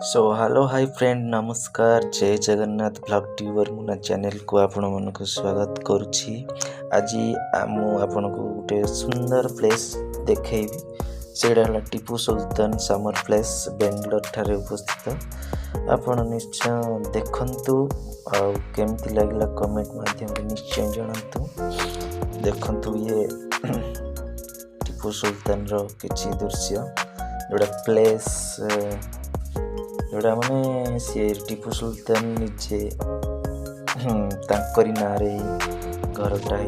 So hello hi friend नमस्कार जय Jagannath blog tuber मुना channel को आपण मन को स्वागत करुछि। आज आपण को गोटे सुंदर प्लेस देखैबी सेडा हला टीपू सुल्तान समर प्लेस बेंगलोर ठारे उपस्थित। आपण निश्चय देखंतु आ केमति लागला कमेंट माध्यम रे निश्चय जणांतु। देखंतु ये टीपू सुल्तान रो किछि दृश्य जोड़ा प्लेस जोड़ा माने सी टीपू सुल्तान निजे तांकरी नारे घरटा है।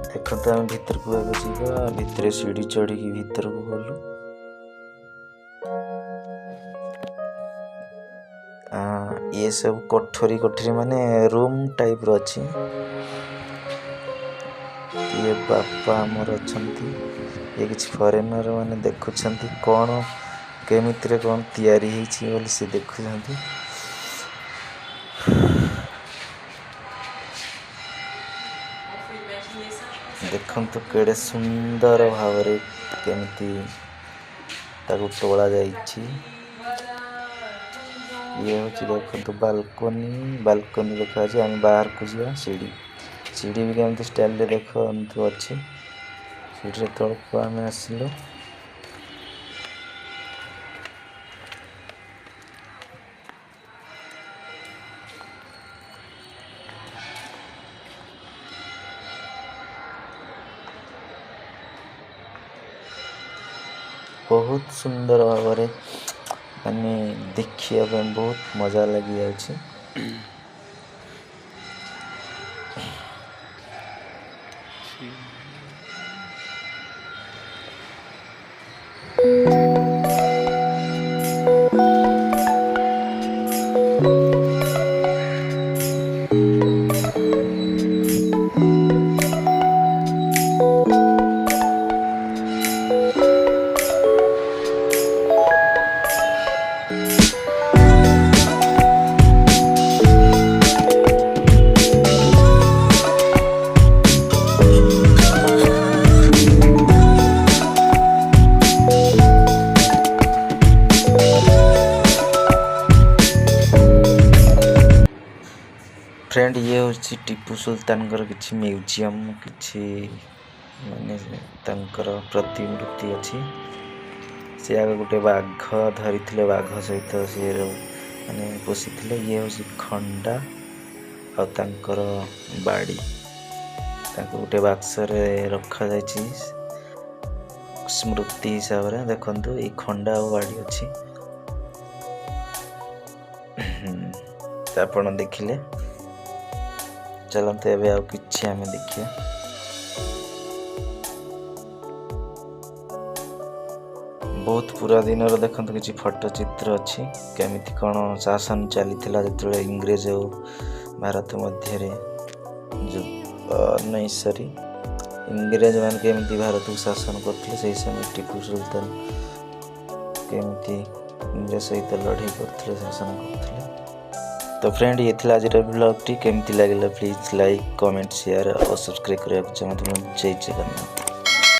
देखो तो आम भीतर को जावा भितर सीढ़ी चढ़ी भीतर को गलु। ये सब कोठरी कोठरी माने रूम टाइप रो अछि। ये बापा हमर अछंती ये किछ फॉरेनर माने देखुछंती कोन केमित्रे कोन तयारी हिची बोली से देखुछंती। देखंतु केडे सुंदर भावरे केमिति ताकु तोला जाईची। ये हूँ देखो बालकोनी देखा आम बाहर को जा सीढ़ी भी केमती स्टाइल रे देखो अच्छे सीढ़ी तौक आम आसलु। बहुत सुंदर भाव माने देखिया बहुत मजा लगी जाउछि। फ्रेंड ये हूँ टीपू सुल्तान किसी म्यूजियम किसी माने तांकर प्रतिमूर्ति अच्छी। से आगे गोटे बाघ धरी बाघ सहित सी माने पोषी। ये हूँ खंडा और तांकर बाड़ी गोटे बाक्स रखा जाइछि स्मृति हिसाब से। देखंतु ये खंडा और बाड़ी अच्छी आपण देखिले। चलते एवं आउ कि आम देखिए। बहुत पुरा दिन देखते किसी फोटो चित्र अच्छी केमिति कौन शासन चली जो इंग्रेज और भारत मध्य नहीं सरी इंग्रेज मान केमिति भारत को शासन करते से समय टीपू सुल्तान केमिति इंग्रेज सहित लड़ाई करते शासन करते। तो फ्रेंड ये थी आज ब्लॉग टी केमती लगे प्लीज लाइक कमेंट शेयर और सब्सक्राइब करने को चाहूँ। जय जगन्नाथ।